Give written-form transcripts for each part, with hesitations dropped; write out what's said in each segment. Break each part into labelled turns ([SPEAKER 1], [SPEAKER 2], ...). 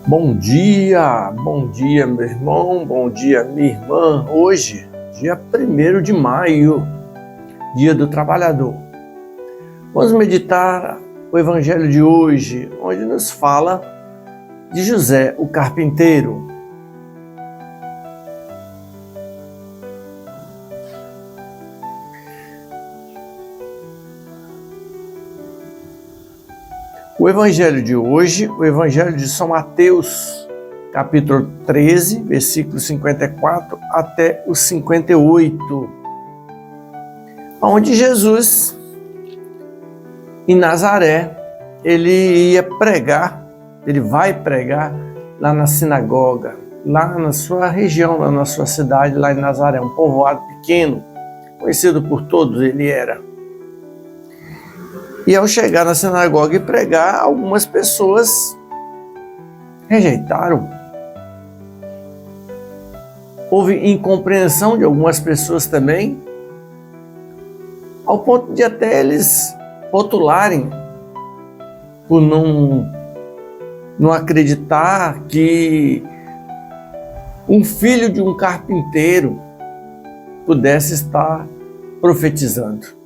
[SPEAKER 1] Bom dia meu irmão, bom dia minha irmã. Hoje, dia 1º de maio, dia do trabalhador. Vamos meditar o evangelho de hoje, onde nos fala de José, o carpinteiro. O evangelho de hoje, o evangelho de São Mateus, capítulo 13, versículos 54 até o 58, onde Jesus, em Nazaré, ele vai pregar lá na sinagoga, lá na sua região, lá na sua cidade, lá em Nazaré, um povoado pequeno, conhecido por todos ele era. E ao chegar na sinagoga e pregar, algumas pessoas rejeitaram. Houve incompreensão de algumas pessoas também, ao ponto de até eles rotularem por não acreditar que um filho de um carpinteiro pudesse estar profetizando.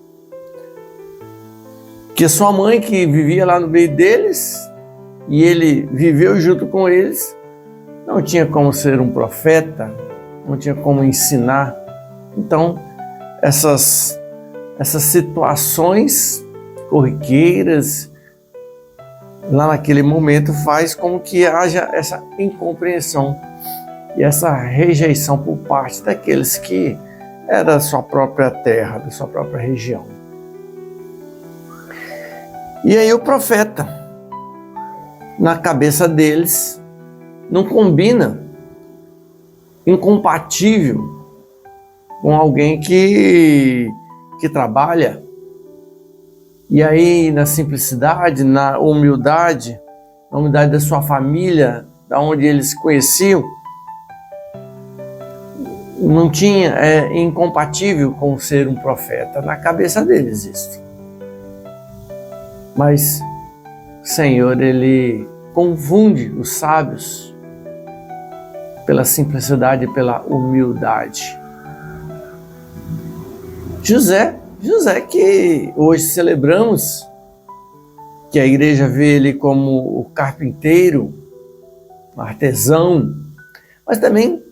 [SPEAKER 1] Que a sua mãe, que vivia lá no meio deles, e ele viveu junto com eles, não tinha como ser um profeta, não tinha como ensinar. Então, essas situações corriqueiras, lá naquele momento, faz com que haja essa incompreensão e essa rejeição por parte daqueles que é da sua própria terra, da sua própria região. E aí o profeta, na cabeça deles, não combina, incompatível com alguém que trabalha. E aí na simplicidade, na humildade da sua família, da onde eles se conheciam, não tinha, incompatível com ser um profeta, na cabeça deles isso. Mas o Senhor, Ele confunde os sábios pela simplicidade e pela humildade. José que hoje celebramos, que a igreja vê ele como o carpinteiro, o artesão, mas também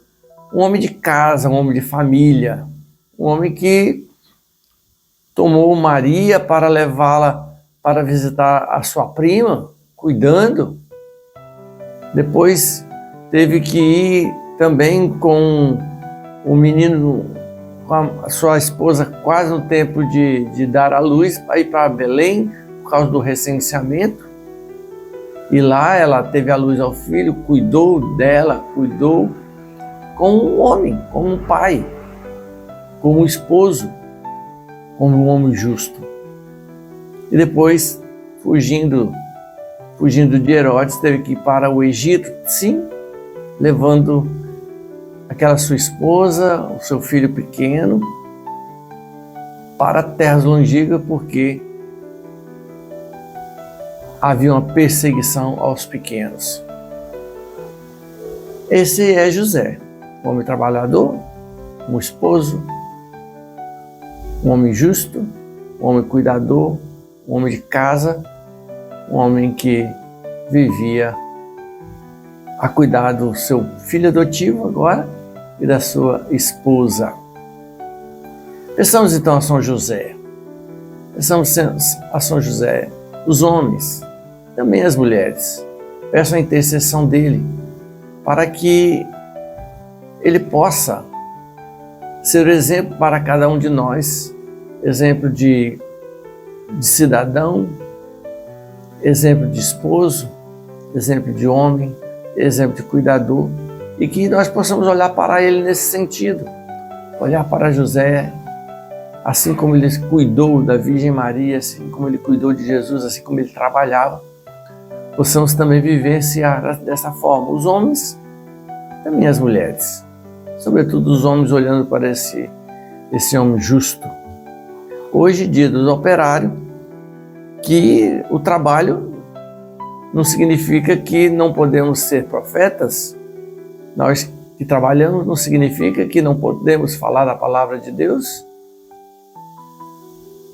[SPEAKER 1] um homem de casa, um homem de família, um homem que tomou Maria para levá-la para visitar a sua prima, cuidando. Depois teve que ir também com o menino, com a sua esposa, quase no tempo de dar à luz, para ir para Belém, por causa do recenseamento. E lá ela teve à luz ao filho, cuidou dela, cuidou como um homem, como um pai, como um esposo, como um homem justo. E depois, fugindo de Herodes, teve que ir para o Egito, sim, levando aquela sua esposa, o seu filho pequeno, para terras longínquas, porque havia uma perseguição aos pequenos. Esse é José, um homem trabalhador, um esposo, um homem justo, um homem cuidador, um homem de casa, um homem que vivia a cuidar do seu filho adotivo agora e da sua esposa. Pensamos então a São José. Pensamos a São José, os homens, também as mulheres. Peço a intercessão dele para que ele possa ser exemplo para cada um de nós, exemplo de cidadão, exemplo de esposo, exemplo de homem, exemplo de cuidador, e que nós possamos olhar para ele nesse sentido, olhar para José, assim como ele cuidou da Virgem Maria, assim como ele cuidou de Jesus, assim como ele trabalhava, possamos também vivenciar dessa forma, os homens, também as mulheres, sobretudo os homens olhando para esse homem justo. Hoje, dia do operário, que o trabalho não significa que não podemos ser profetas. Nós que trabalhamos não significa que não podemos falar da palavra de Deus.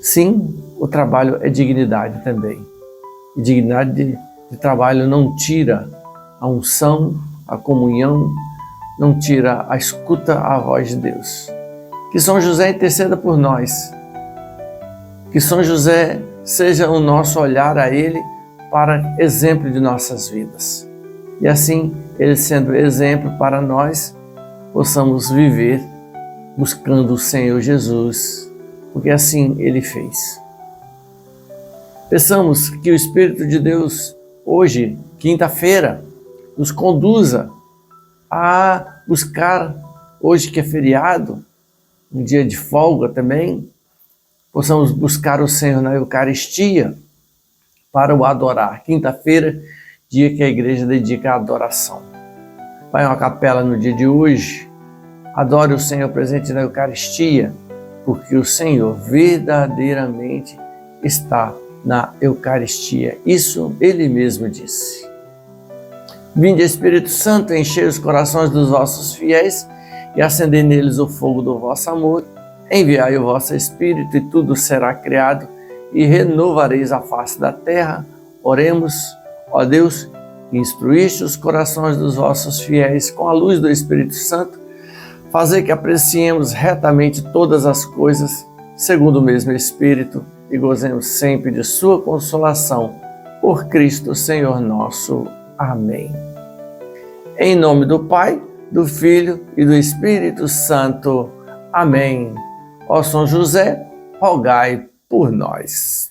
[SPEAKER 1] Sim, o trabalho é dignidade também. E dignidade de trabalho não tira a unção, a comunhão, não tira a escuta à voz de Deus. Que São José interceda por nós. Que São José seja o nosso olhar a Ele para exemplo de nossas vidas. E assim, Ele sendo exemplo para nós, possamos viver buscando o Senhor Jesus, porque assim Ele fez. Peçamos que o Espírito de Deus, hoje, quinta-feira, nos conduza a buscar, hoje que é feriado, um dia de folga também, possamos buscar o Senhor na Eucaristia para o adorar. Quinta-feira, dia que a igreja dedica à adoração. Vai a uma capela no dia de hoje, adore o Senhor presente na Eucaristia, porque o Senhor verdadeiramente está na Eucaristia. Isso Ele mesmo disse. Vinde, Espírito Santo, enchei os corações dos vossos fiéis e acendei neles o fogo do vosso amor. Enviai o vosso Espírito e tudo será criado e renovareis a face da terra. Oremos, ó Deus, que instruíste os corações dos vossos fiéis com a luz do Espírito Santo, fazer que apreciemos retamente todas as coisas, segundo o mesmo Espírito, e gozemos sempre de sua consolação. Por Cristo, Senhor nosso. Amém. Em nome do Pai, do Filho e do Espírito Santo. Amém. Ó São José, rogai por nós.